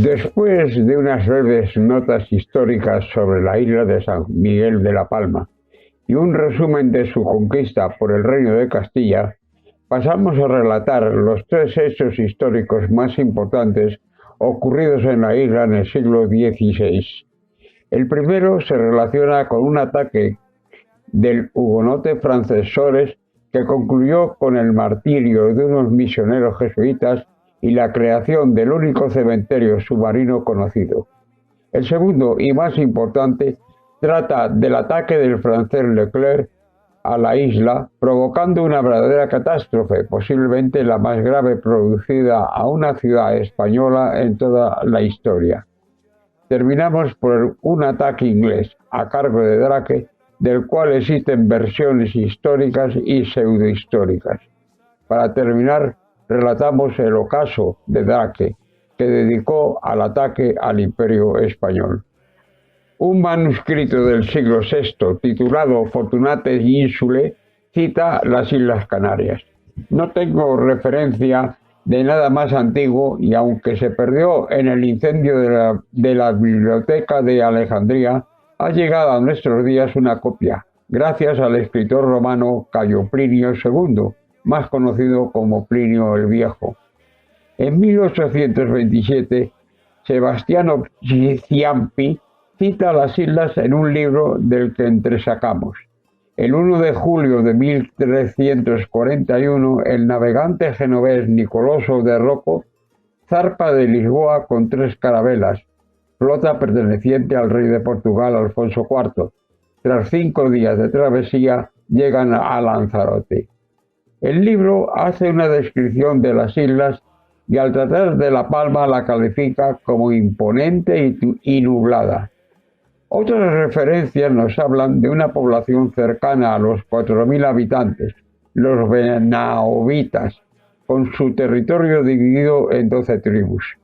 Después de unas breves notas históricas sobre la isla de San Miguel de la Palma y un resumen de su conquista por el Reino de Castilla, pasamos a relatar los tres hechos históricos más importantes ocurridos en la isla en el siglo XVI. El primero se relaciona con un ataque del hugonote francés Sores que concluyó con el martirio de unos misioneros jesuitas y la creación del único cementerio submarino conocido. El segundo y más importante trata del ataque del francés Leclerc a la isla, provocando una verdadera catástrofe, posiblemente la más grave producida a una ciudad española en toda la historia. Terminamos por un ataque inglés a cargo de Drake, del cual existen versiones históricas y pseudohistóricas. Para terminar, relatamos el ocaso de Drake, que dedicó al ataque al Imperio Español. Un manuscrito del siglo VI, titulado Fortunate Insulae, cita las Islas Canarias. No tengo referencia de nada más antiguo y aunque se perdió en el incendio de la biblioteca de Alejandría, ha llegado a nuestros días una copia, gracias al escritor romano Cayo Plinio II, más conocido como Plinio el Viejo. En 1827, Sebastiano Ciampi cita las islas en un libro del que entresacamos. El 1 de julio de 1341, el navegante genovés Nicoloso de Rocco zarpa de Lisboa con 3 carabelas, flota perteneciente al rey de Portugal Alfonso IV. Tras 5 días de travesía, llegan a Lanzarote. El libro hace una descripción de las islas y al tratar de La Palma la califica como imponente y nublada. Otras referencias nos hablan de una población cercana a los 4.000 habitantes, los Benaovitas, con su territorio dividido en 12 tribus.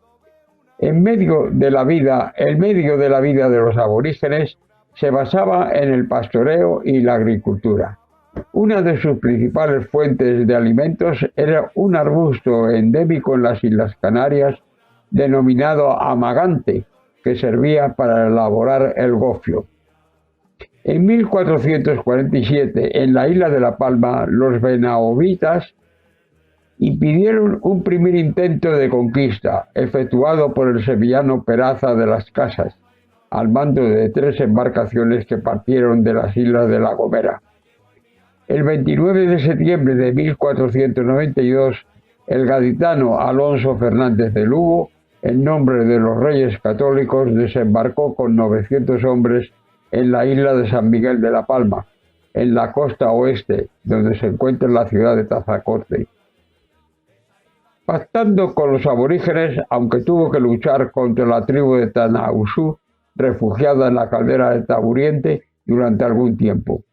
El medio de la vida de los aborígenes se basaba en el pastoreo y la agricultura. Una de sus principales fuentes de alimentos era un arbusto endémico en las Islas Canarias denominado amagante, que servía para elaborar el gofio. En 1447, en la isla de La Palma, los benaovitas impidieron un primer intento de conquista, efectuado por el sevillano Peraza de las Casas, al mando de 3 embarcaciones que partieron de las islas de La Gomera. El 29 de septiembre de 1492, el gaditano Alonso Fernández de Lugo, en nombre de los Reyes Católicos, desembarcó con 900 hombres en la isla de San Miguel de la Palma, en la costa oeste, donde se encuentra la ciudad de Tazacorte. Pactando con los aborígenes, aunque tuvo que luchar contra la tribu de Tanausú, refugiada en la caldera de Taburiente, durante algún tiempo.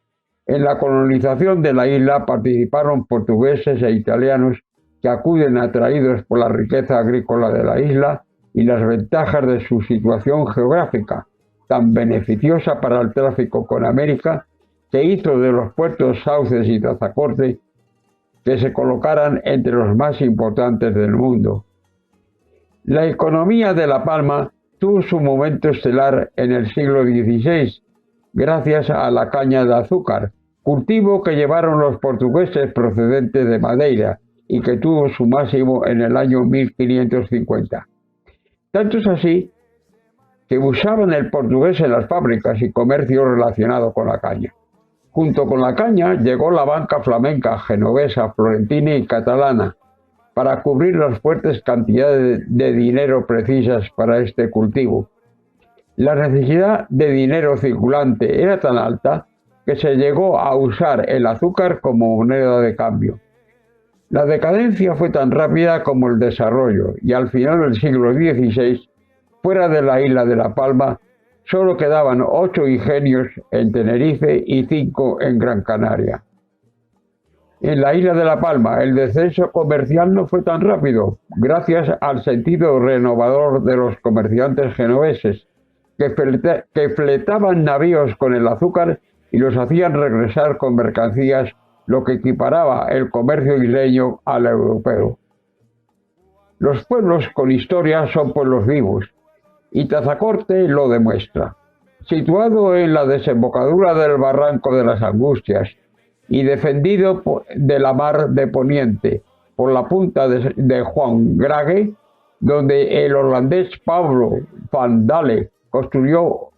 En la colonización de la isla participaron portugueses e italianos que acuden atraídos por la riqueza agrícola de la isla y las ventajas de su situación geográfica, tan beneficiosa para el tráfico con América, que hizo de los puertos Sauces y Tazacorte que se colocaran entre los más importantes del mundo. La economía de La Palma tuvo su momento estelar en el siglo XVI, gracias a la caña de azúcar, cultivo que llevaron los portugueses procedentes de Madeira y que tuvo su máximo en el año 1550. Tanto es así que usaban el portugués en las fábricas y comercio relacionado con la caña. Junto con la caña llegó la banca flamenca, genovesa, florentina y catalana para cubrir las fuertes cantidades de dinero precisas para este cultivo. La necesidad de dinero circulante era tan alta que se llegó a usar el azúcar como moneda de cambio. La decadencia fue tan rápida como el desarrollo y al final del siglo XVI, fuera de la isla de La Palma, solo quedaban 8 ingenios en Tenerife y 5 en Gran Canaria. En la isla de La Palma, el descenso comercial no fue tan rápido, gracias al sentido renovador de los comerciantes genoveses, que fletaban navíos con el azúcar y los hacían regresar con mercancías, lo que equiparaba el comercio isleño al europeo. Los pueblos con historia son pueblos vivos, y Tazacorte lo demuestra. Situado en la desembocadura del barranco de las Angustias y defendido de la mar de Poniente por la punta de Juan Grage, donde el holandés Pablo van Dale construyó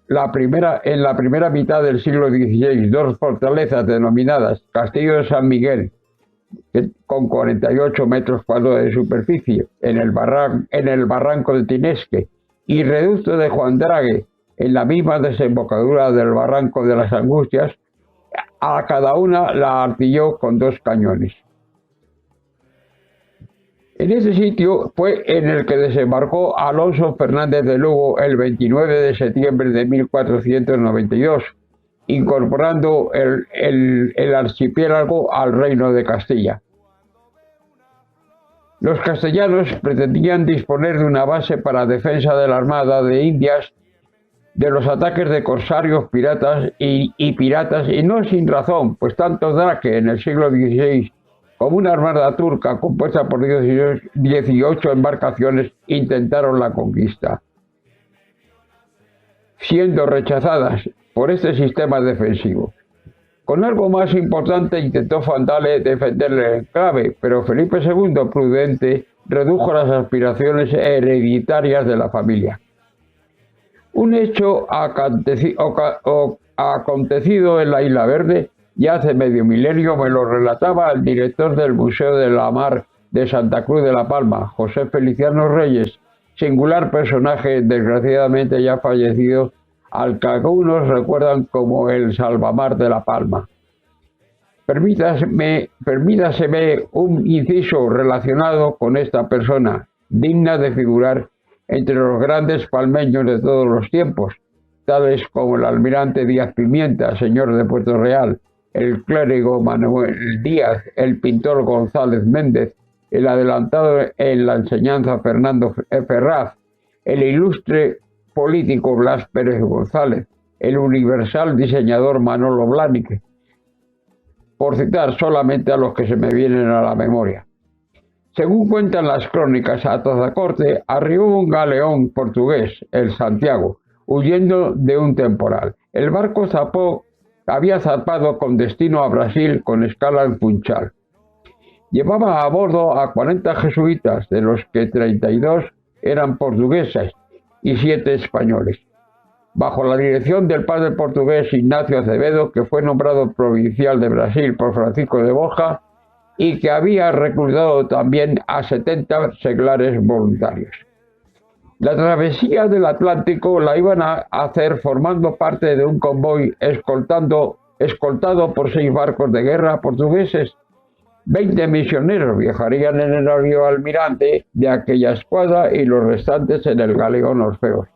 en la primera mitad del siglo XVI dos fortalezas denominadas Castillo de San Miguel, con 48 metros cuadrados de superficie, en el barranco de Tinesque, y Reducto de Juan Grage, en la misma desembocadura del barranco de las Angustias. A cada una la artilló con 2 cañones. En ese sitio fue en el que desembarcó Alonso Fernández de Lugo el 29 de septiembre de 1492, incorporando el archipiélago al reino de Castilla. Los castellanos pretendían disponer de una base para defensa de la Armada de Indias de los ataques de corsarios piratas y no sin razón, pues tanto Drake en el siglo XVI como una armada turca compuesta por 18 embarcaciones intentaron la conquista, siendo rechazadas por este sistema defensivo. Con algo más importante intentó Van Dale defender el enclave, pero Felipe II, prudente, redujo las aspiraciones hereditarias de la familia. Un hecho acontecido en la Isla Verde ya hace medio milenio me lo relataba el director del Museo de la Mar de Santa Cruz de la Palma, José Feliciano Reyes, singular personaje desgraciadamente ya fallecido, al que algunos recuerdan como el Salvamar de La Palma. Permítaseme un inciso relacionado con esta persona, digna de figurar entre los grandes palmeños de todos los tiempos, tales como el almirante Díaz Pimienta, señor de Puerto Real, el clérigo Manuel Díaz, el pintor González Méndez, el adelantado en la enseñanza Fernando Ferraz, el ilustre político Blas Pérez González, el universal diseñador Manolo Blahnik, por citar solamente a los que se me vienen a la memoria. Según cuentan las crónicas, a Tazacorte arribó un galeón portugués, el Santiago, huyendo de un temporal. El barco había zarpado con destino a Brasil con escala en Funchal. Llevaba a bordo a 40 jesuitas, de los que 32 eran portugueses y 7 españoles, bajo la dirección del padre portugués Ignacio Acevedo, que fue nombrado provincial de Brasil por Francisco de Borja y que había reclutado también a 70 seglares voluntarios. La travesía del Atlántico la iban a hacer formando parte de un convoy escoltado por 6 barcos de guerra portugueses. 20 misioneros viajarían en el navío almirante de aquella escuadra y los restantes en el galeón Orfeos.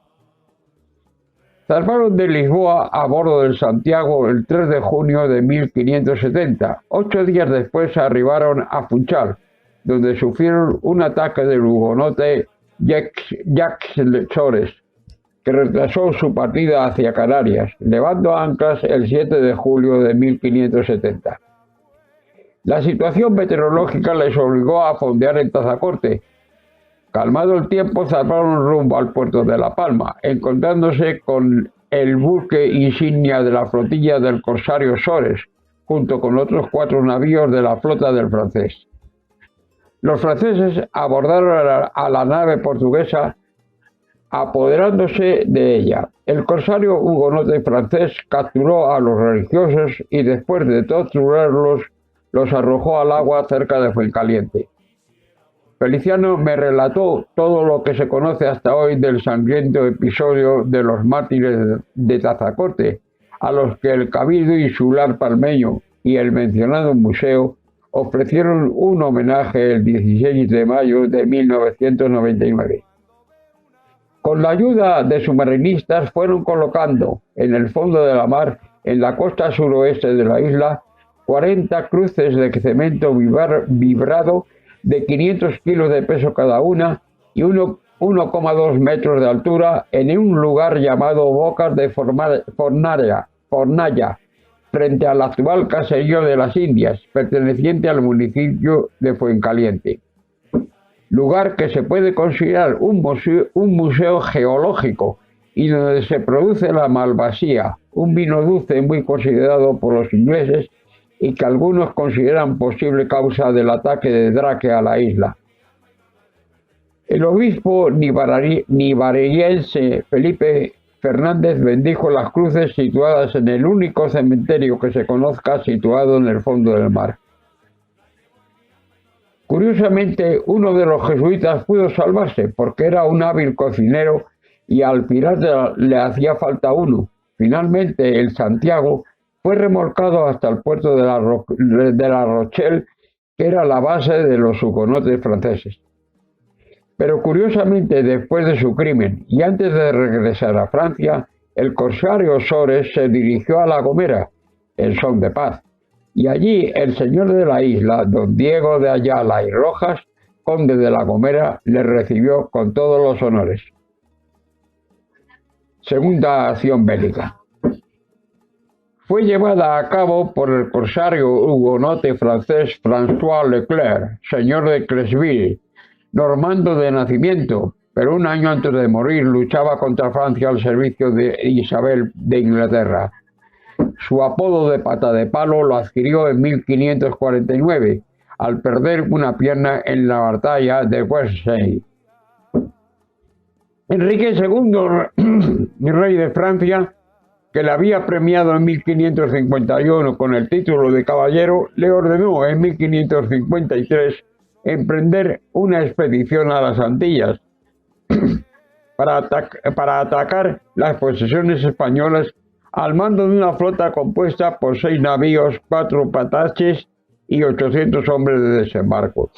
Zarparon de Lisboa a bordo del Santiago el 3 de junio de 1570. 8 días después arribaron a Funchal, donde sufrieron un ataque del hugonote Jacques Sores, que retrasó su partida hacia Canarias, levando anclas el 7 de julio de 1570. La situación meteorológica les obligó a fondear en Tazacorte. Calmado el tiempo, zarparon rumbo al puerto de La Palma, encontrándose con el buque insignia de la flotilla del corsario Sores, junto con otros 4 navíos de la flota del francés. Los franceses abordaron a la nave portuguesa, apoderándose de ella. El corsario hugonote francés capturó a los religiosos y después de torturarlos, los arrojó al agua cerca de Fuencaliente. Feliciano me relató todo lo que se conoce hasta hoy del sangriento episodio de los mártires de Tazacorte, a los que el Cabildo Insular Palmeño y el mencionado museo ofrecieron un homenaje el 16 de mayo de 1999. Con la ayuda de submarinistas fueron colocando en el fondo de la mar, en la costa suroeste de la isla, 40 cruces de cemento vibrado de 500 kilos de peso cada una y 1,2 metros de altura en un lugar llamado Bocas de Fornalla, frente al actual caserío de las Indias, perteneciente al municipio de Fuencaliente. lugar que se puede considerar un museo geológico y donde se produce la malvasía, un vino dulce muy considerado por los ingleses y que algunos consideran posible causa del ataque de Drake a la isla. El obispo nivarellense Felipe Fernández bendijo las cruces situadas en el único cementerio que se conozca situado en el fondo del mar. Curiosamente, uno de los jesuitas pudo salvarse porque era un hábil cocinero y al pirata le hacía falta uno. Finalmente, el Santiago fue remolcado hasta el puerto de la Rochelle, que era la base de los hugonotes franceses. Pero curiosamente, después de su crimen y antes de regresar a Francia, el corsario Sores se dirigió a La Gomera, en son de paz, y allí el señor de la isla, don Diego de Ayala y Rojas, conde de La Gomera, le recibió con todos los honores. Segunda acción bélica. Fue llevada a cabo por el corsario hugonote francés François Leclerc, señor de Cresville, normando de nacimiento, pero un año antes de morir luchaba contra Francia al servicio de Isabel de Inglaterra. Su apodo de pata de palo lo adquirió en 1549, al perder una pierna en la batalla de Versailles. Enrique II, rey de Francia, que le había premiado en 1551 con el título de caballero, le ordenó en 1553 emprender una expedición a las Antillas para atacar las posesiones españolas al mando de una flota compuesta por 6 navíos, 4 pataches y 800 hombres de desembarco.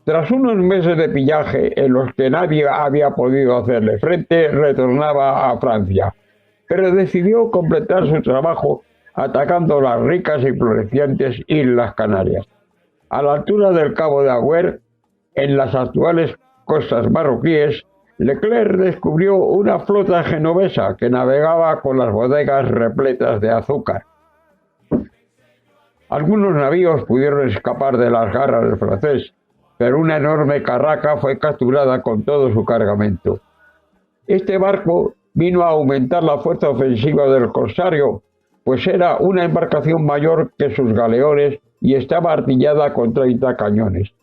Tras unos meses de pillaje en los que nadie había podido hacerle frente, retornaba a Francia, pero decidió completar su trabajo atacando las ricas y florecientes Islas Canarias. A la altura del Cabo de Agüer, en las actuales costas marroquíes, Leclerc descubrió una flota genovesa que navegaba con las bodegas repletas de azúcar. Algunos navíos pudieron escapar de las garras del francés, pero una enorme carraca fue capturada con todo su cargamento. Este barco vino a aumentar la fuerza ofensiva del corsario, pues era una embarcación mayor que sus galeones y estaba artillada con 30 cañones.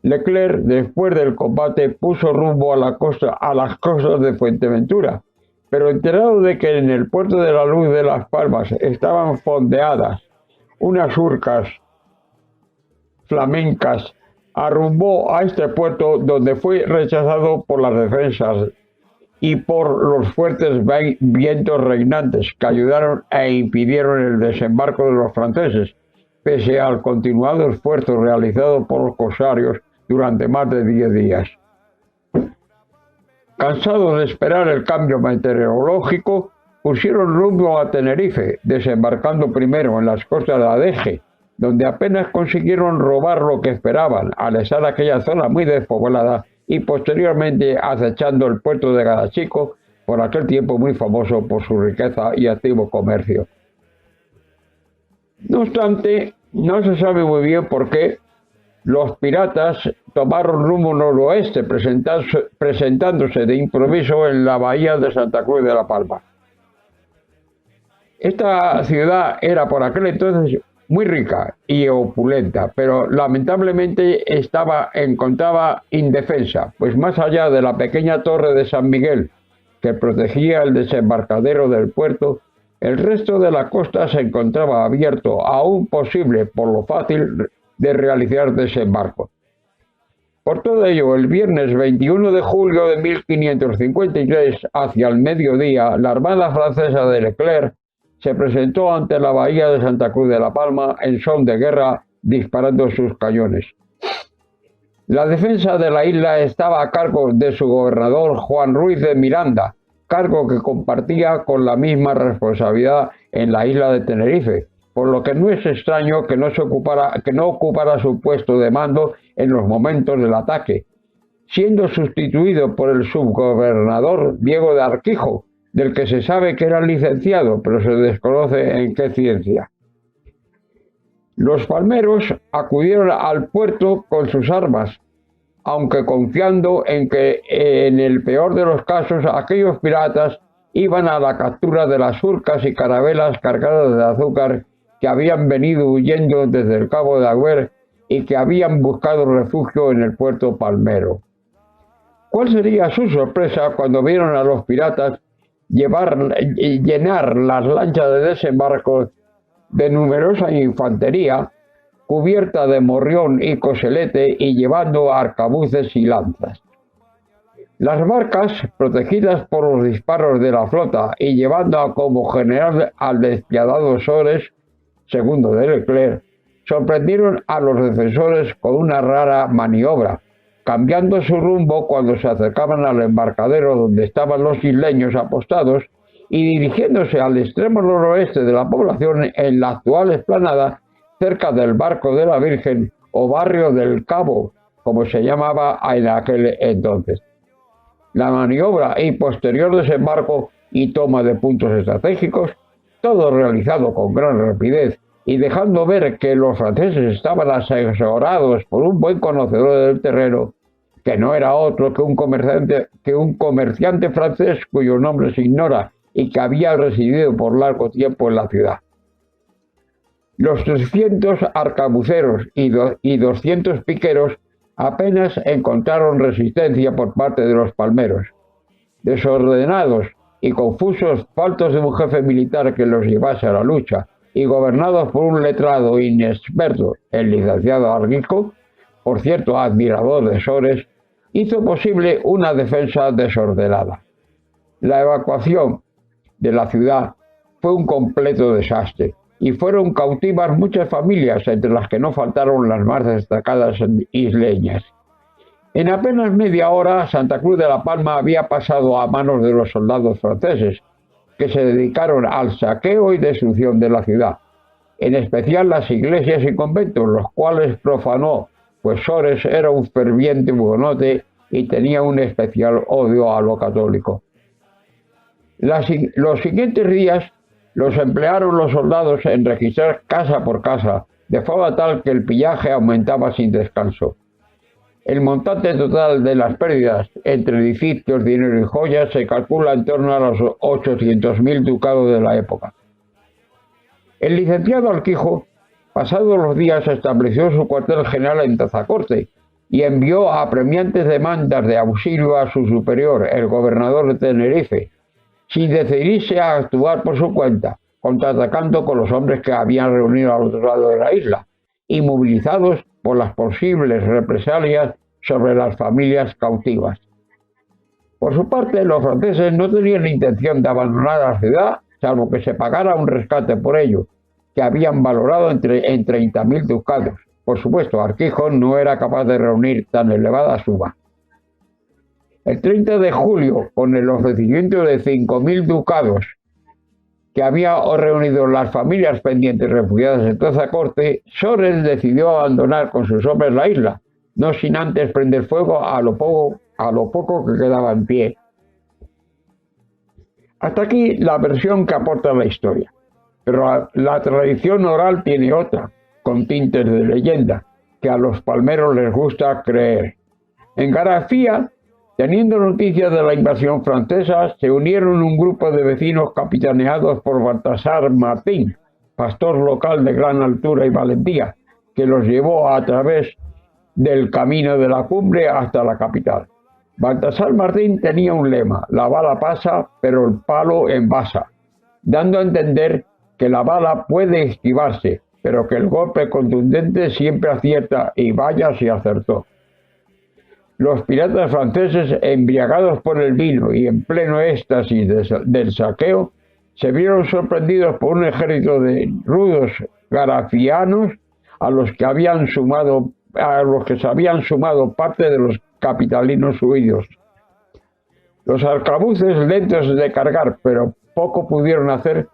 Leclerc, después del combate, puso rumbo a las costas de Fuerteventura, pero enterado de que en el puerto de la Luz de Las Palmas estaban fondeadas unas urcas flamencas, arrumbó a este puerto, donde fue rechazado por las defensas y por los fuertes vientos reinantes que ayudaron e impidieron el desembarco de los franceses, pese al continuado esfuerzo realizado por los corsarios durante más de 10 días. Cansados de esperar el cambio meteorológico, pusieron rumbo a Tenerife, desembarcando primero en las costas de Adeje, donde apenas consiguieron robar lo que esperaban, al estar aquella zona muy despoblada, y posteriormente acechando el puerto de Garachico, por aquel tiempo muy famoso por su riqueza y activo comercio. No obstante, no se sabe muy bien por qué los piratas tomaron rumbo noroeste, presentándose de improviso en la bahía de Santa Cruz de la Palma. Esta ciudad era por aquel entonces muy rica y opulenta, pero lamentablemente encontraba indefensa, pues más allá de la pequeña torre de San Miguel, que protegía el desembarcadero del puerto, el resto de la costa se encontraba abierto, aún posible por lo fácil de realizar desembarco. Por todo ello, el viernes 21 de julio de 1553, hacia el mediodía, la Armada francesa de Leclerc se presentó ante la bahía de Santa Cruz de la Palma en son de guerra, disparando sus cañones. La defensa de la isla estaba a cargo de su gobernador Juan Ruiz de Miranda, cargo que compartía con la misma responsabilidad en la isla de Tenerife, por lo que no es extraño que no ocupara su puesto de mando en los momentos del ataque, siendo sustituido por el subgobernador Diego de Arquijo, del que se sabe que era licenciado, pero se desconoce en qué ciencia. Los palmeros acudieron al puerto con sus armas, aunque confiando en que en el peor de los casos aquellos piratas iban a la captura de las urcas y carabelas cargadas de azúcar que habían venido huyendo desde el Cabo de Agüer y que habían buscado refugio en el puerto palmero. ¿Cuál sería su sorpresa cuando vieron a los piratas llenar las lanchas de desembarco de numerosa infantería, cubierta de morrión y coselete y llevando arcabuces y lanzas? Las barcas, protegidas por los disparos de la flota y llevando como general al despiadado Sores, segundo de Leclerc, sorprendieron a los defensores con una rara maniobra, cambiando su rumbo cuando se acercaban al embarcadero donde estaban los isleños apostados y dirigiéndose al extremo noroeste de la población en la actual explanada, cerca del Barco de la Virgen o Barrio del Cabo, como se llamaba en aquel entonces. La maniobra y posterior desembarco y toma de puntos estratégicos, todo realizado con gran rapidez y dejando ver que los franceses estaban asesorados por un buen conocedor del terreno, que no era otro que un comerciante francés cuyo nombre se ignora y que había residido por largo tiempo en la ciudad. Los 300 arcabuceros y 200 piqueros apenas encontraron resistencia por parte de los palmeros. Desordenados y confusos, faltos de un jefe militar que los llevase a la lucha y gobernados por un letrado inexperto, el licenciado Arquijo, por cierto admirador de Sores, hizo posible una defensa desordenada. La evacuación de la ciudad fue un completo desastre y fueron cautivas muchas familias, entre las que no faltaron las más destacadas isleñas. En apenas media hora, Santa Cruz de la Palma había pasado a manos de los soldados franceses, que se dedicaron al saqueo y destrucción de la ciudad, en especial las iglesias y conventos, los cuales profanó, pues Sores era un ferviente hugonote y tenía un especial odio a lo católico. Los siguientes días los emplearon los soldados en registrar casa por casa, de forma tal que el pillaje aumentaba sin descanso. El montante total de las pérdidas entre edificios, dinero y joyas se calcula en torno a los 800.000 ducados de la época. El licenciado Arquijo, pasados los días, estableció su cuartel general en Tazacorte y envió apremiantes demandas de auxilio a su superior, el gobernador de Tenerife, sin decidirse a actuar por su cuenta, contraatacando con los hombres que habían reunido al otro lado de la isla y movilizados por las posibles represalias sobre las familias cautivas. Por su parte, los franceses no tenían intención de abandonar la ciudad, salvo que se pagara un rescate por ello, que habían valorado en 30.000 ducados. Por supuesto, Arquijo no era capaz de reunir tan elevada suma. El 30 de julio, con el ofrecimiento de 5.000 ducados que había reunido las familias pendientes refugiadas en Tazacorte, Sores decidió abandonar con sus hombres la isla, no sin antes prender fuego a lo poco que quedaba en pie. Hasta aquí la versión que aporta la historia, pero la tradición oral tiene otra, con tintes de leyenda, que a los palmeros les gusta creer. En Garafía, teniendo noticias de la invasión francesa, se unieron un grupo de vecinos capitaneados por Baltasar Martín, pastor local de gran altura y valentía, que los llevó a través del camino de la cumbre hasta la capital. Baltasar Martín tenía un lema: la bala pasa, pero el palo envasa, dando a entender que la bala puede esquivarse, pero que el golpe contundente siempre acierta, y vaya si acertó. Los piratas franceses, embriagados por el vino y en pleno éxtasis del saqueo, se vieron sorprendidos por un ejército de rudos garafianos a los que se habían sumado parte de los capitalinos huidos. Los arcabuces, lentos de cargar, pero poco pudieron hacer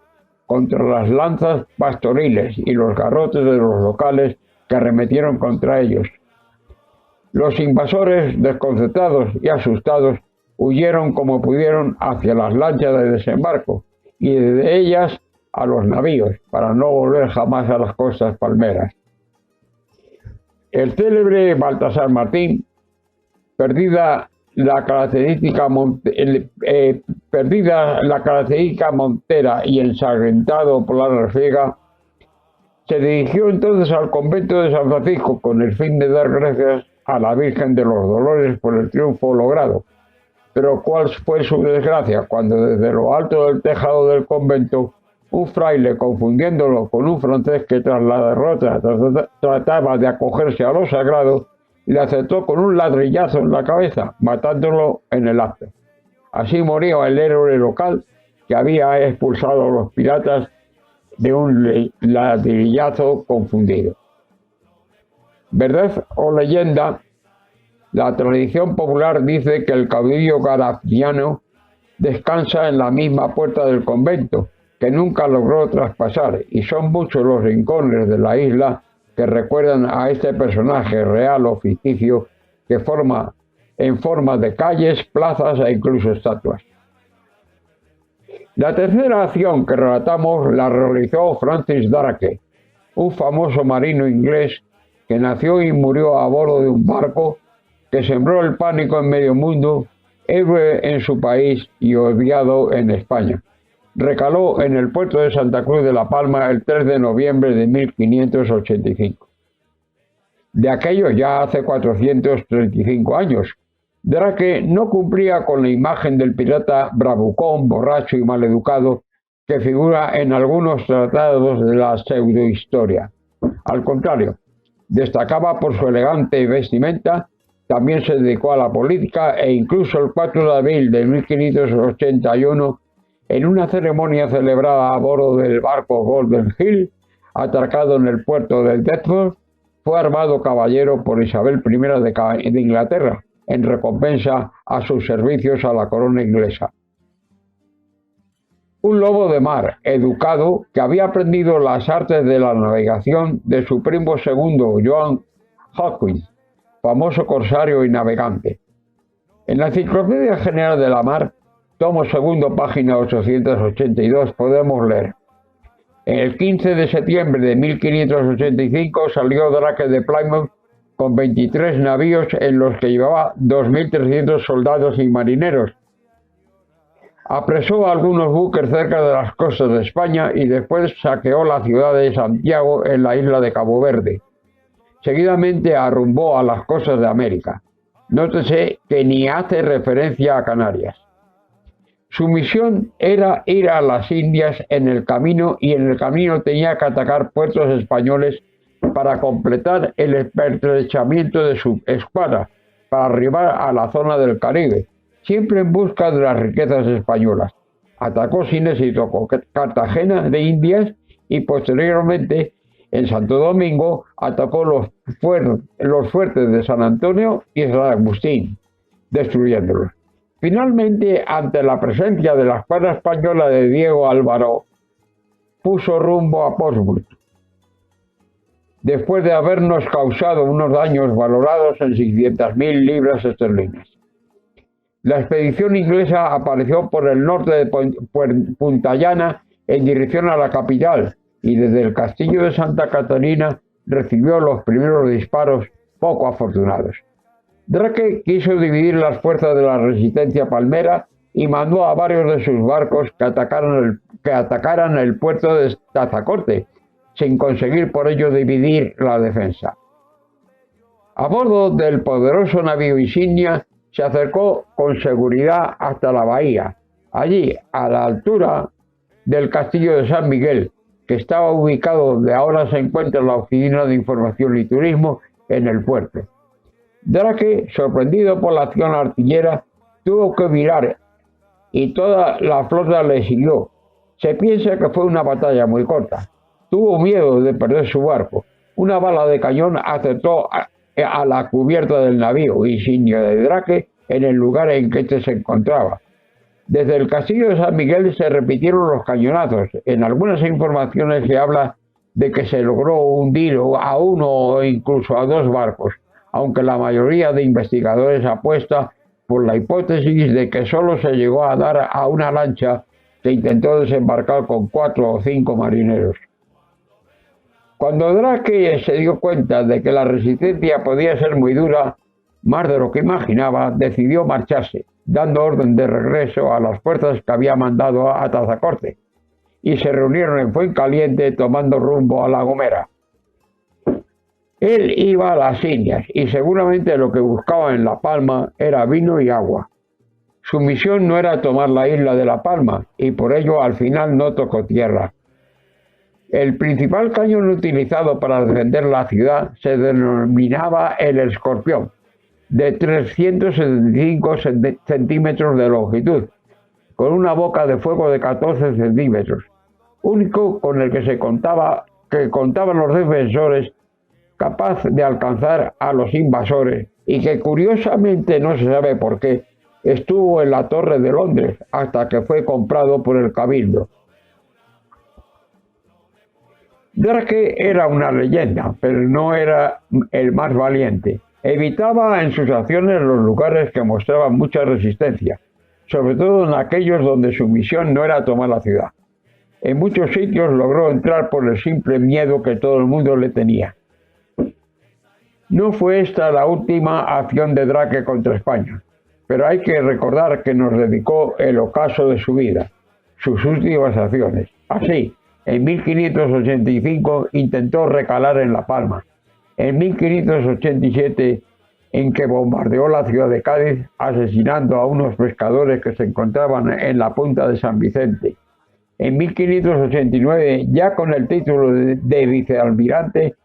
contra las lanzas pastoriles y los garrotes de los locales que arremetieron contra ellos. Los invasores, desconcertados y asustados, huyeron como pudieron hacia las lanchas de desembarco y desde ellas a los navíos para no volver jamás a las costas palmeras. El célebre Baltasar Martín, perdida la característica montera y ensangrentado por la refriega, se dirigió entonces al convento de San Francisco con el fin de dar gracias a la Virgen de los Dolores por el triunfo logrado. Pero ¿cuál fue su desgracia? Cuando desde lo alto del tejado del convento, un fraile, confundiéndolo con un francés que tras la derrota trataba de acogerse a lo sagrado, le acertó con un ladrillazo en la cabeza, matándolo en el acto. Así moría el héroe local que había expulsado a los piratas de un ladrillazo confundido. ¿Verdad o leyenda? La tradición popular dice que el caudillo garafiano descansa en la misma puerta del convento, que nunca logró traspasar, y son muchos los rincones de la isla que recuerdan a este personaje real o ficticio que forma en forma de calles, plazas e incluso estatuas. La tercera acción que relatamos la realizó Francis Drake, un famoso marino inglés que nació y murió a bordo de un barco que sembró el pánico en medio mundo, héroe en su país y odiado en España. Recaló en el puerto de Santa Cruz de la Palma el 3 de noviembre de 1585. De aquello ya hace 435 años. Drake no cumplía con la imagen del pirata bravucón, borracho y maleducado que figura en algunos tratados de la pseudohistoria. Al contrario, destacaba por su elegante vestimenta, también se dedicó a la política e incluso el 4 de abril de 1581, en una ceremonia celebrada a bordo del barco Golden Hill, atracado en el puerto de Deptford, fue armado caballero por Isabel I de Inglaterra, en recompensa a sus servicios a la corona inglesa. Un lobo de mar, educado, que había aprendido las artes de la navegación de su primo segundo, John Hawkins, famoso corsario y navegante. En la Enciclopedia General de la Mar, tomo segundo, página 882, podemos leer: el 15 de septiembre de 1585 salió Drake de Plymouth con 23 navíos en los que llevaba 2.300 soldados y marineros. Apresó a algunos buques cerca de las costas de España y después saqueó la ciudad de Santiago en la isla de Cabo Verde. Seguidamente arrumbó a las costas de América. Nótese que ni hace referencia a Canarias. Su misión era ir a las Indias en el camino y en el camino tenía que atacar puertos españoles para completar el estrechamiento de su escuadra para arribar a la zona del Caribe, siempre en busca de las riquezas españolas. Atacó sin éxito Cartagena de Indias y posteriormente en Santo Domingo atacó los fuertes de San Antonio y San Agustín, destruyéndolos. Finalmente, ante la presencia de la escuadra española de Diego Álvaro, puso rumbo a Portsmouth, después de habernos causado unos daños valorados en 600.000 libras esterlinas. La expedición inglesa apareció por el norte de Punta Llana en dirección a la capital y desde el castillo de Santa Catalina recibió los primeros disparos poco afortunados. Drake quiso dividir las fuerzas de la resistencia palmera y mandó a varios de sus barcos que atacaran el puerto de Tazacorte, sin conseguir por ello dividir la defensa. A bordo del poderoso navío insignia se acercó con seguridad hasta la bahía, allí a la altura del castillo de San Miguel, que estaba ubicado donde ahora se encuentra la Oficina de Información y Turismo en el puerto. Drake, sorprendido por la acción artillera, tuvo que virar y toda la flota le siguió. Se piensa que fue una batalla muy corta. Tuvo miedo de perder su barco. Una bala de cañón acertó a la cubierta del navío insignia de Drake en el lugar en que este se encontraba. Desde el castillo de San Miguel se repitieron los cañonazos. En algunas informaciones se habla de que se logró hundir a uno o incluso a dos barcos, aunque la mayoría de investigadores apuesta por la hipótesis de que solo se llegó a dar a una lancha que intentó desembarcar con 4 o 5 marineros. Cuando Drake se dio cuenta de que la resistencia podía ser muy dura, más de lo que imaginaba, decidió marcharse, dando orden de regreso a las fuerzas que había mandado a Tazacorte, y se reunieron en Fuencaliente tomando rumbo a La Gomera. Él iba a las Indias y seguramente lo que buscaba en La Palma era vino y agua. Su misión no era tomar la isla de La Palma y por ello al final no tocó tierra. El principal cañón utilizado para defender la ciudad se denominaba el Escorpión, de 375 centímetros de longitud, con una boca de fuego de 14 centímetros, único con el que contaban los defensores, capaz de alcanzar a los invasores y que curiosamente, no se sabe por qué, estuvo en la Torre de Londres hasta que fue comprado por el Cabildo. Drake era una leyenda, pero no era el más valiente. Evitaba en sus acciones los lugares que mostraban mucha resistencia, sobre todo en aquellos donde su misión no era tomar la ciudad. En muchos sitios logró entrar por el simple miedo que todo el mundo le tenía. No fue esta la última acción de Drake contra España, pero hay que recordar que nos dedicó el ocaso de su vida, sus últimas acciones. Así, en 1585 intentó recalar en La Palma. En 1587, en que bombardeó la ciudad de Cádiz, asesinando a unos pescadores que se encontraban en la punta de San Vicente. En 1589, ya con el título de vicealmirante,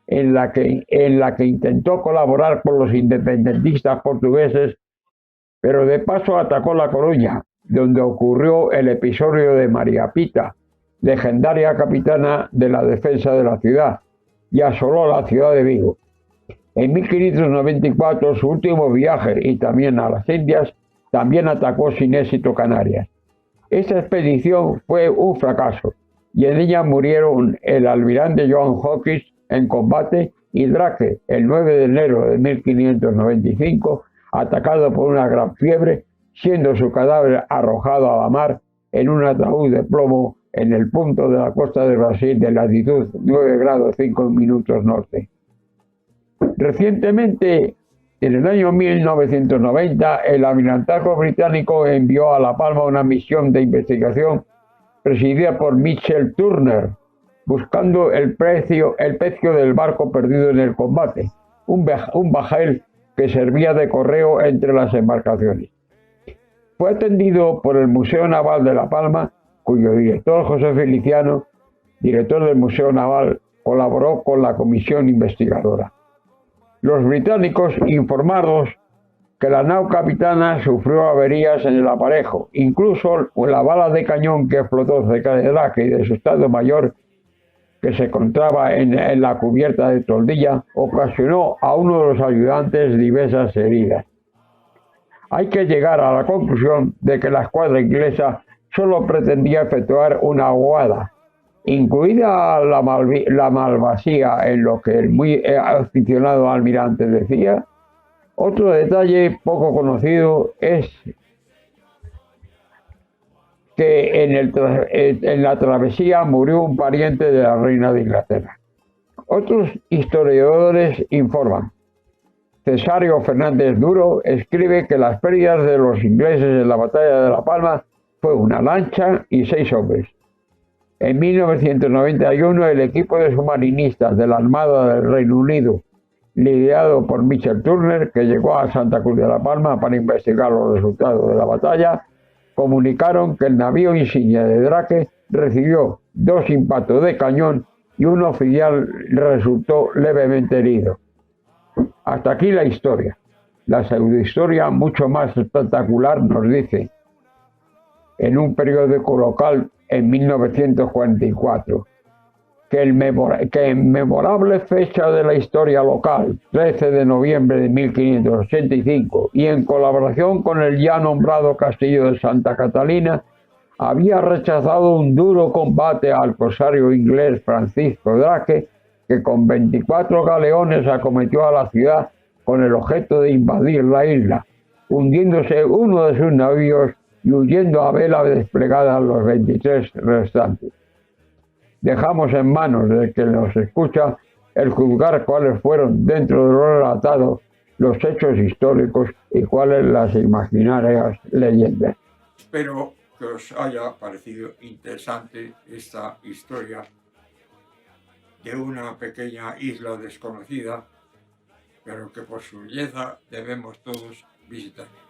en la que intentó colaborar con los independentistas portugueses, pero de paso atacó La Coruña, donde ocurrió el episodio de María Pita, legendaria capitana de la defensa de la ciudad, y asoló la ciudad de Vigo. En 1594, su último viaje, y también a las Indias, también atacó sin éxito Canarias. Esta expedición fue un fracaso, y en ella murieron el almirante John Hawkins en combate y Drake, el 9 de enero de 1595, atacado por una gran fiebre, siendo su cadáver arrojado a la mar en un ataúd de plomo en el punto de la costa de Brasil de latitud 9 grados 5 minutos norte. Recientemente, en el año 1990, el almirantazgo británico envió a La Palma una misión de investigación presidida por Mitchell Turner, buscando el pecio del barco perdido en el combate, un bajel que servía de correo entre las embarcaciones. Fue atendido por el Museo Naval de La Palma, cuyo director, José Feliciano, director del Museo Naval, colaboró con la comisión investigadora. Los británicos informaron que la nao capitana sufrió averías en el aparejo. Incluso la bala de cañón que explotó cerca de Drake y de su estado mayor, que se encontraba en la cubierta de toldilla, ocasionó a uno de los ayudantes diversas heridas. Hay que llegar a la conclusión de que la escuadra inglesa solo pretendía efectuar una aguada, incluida la malvasía, en lo que el muy aficionado almirante decía. Otro detalle poco conocido es que en la travesía murió un pariente de la reina de Inglaterra. Otros historiadores informan. Cesario Fernández Duro escribe que las pérdidas de los ingleses en la batalla de La Palma fue una lancha y 6 hombres. En 1991, el equipo de submarinistas de la Armada del Reino Unido, liderado por Mitchell Turner, que llegó a Santa Cruz de La Palma para investigar los resultados de la batalla, comunicaron que el navío insignia de Drake recibió 2 impactos de cañón y un oficial resultó levemente herido. Hasta aquí la historia. La pseudohistoria, mucho más espectacular, nos dice, en un periódico local en 1944, que en memorable fecha de la historia local, 13 de noviembre de 1585, y en colaboración con el ya nombrado castillo de Santa Catalina, había rechazado un duro combate al corsario inglés Francisco Drake, que con 24 galeones acometió a la ciudad con el objeto de invadir la isla, hundiéndose uno de sus navíos y huyendo a vela desplegada los 23 restantes. Dejamos en manos de quien los escucha el juzgar cuáles fueron, dentro de lo relatado, los hechos históricos y cuáles las imaginarias leyendas. Espero que os haya parecido interesante esta historia de una pequeña isla desconocida, pero que por su belleza debemos todos visitar.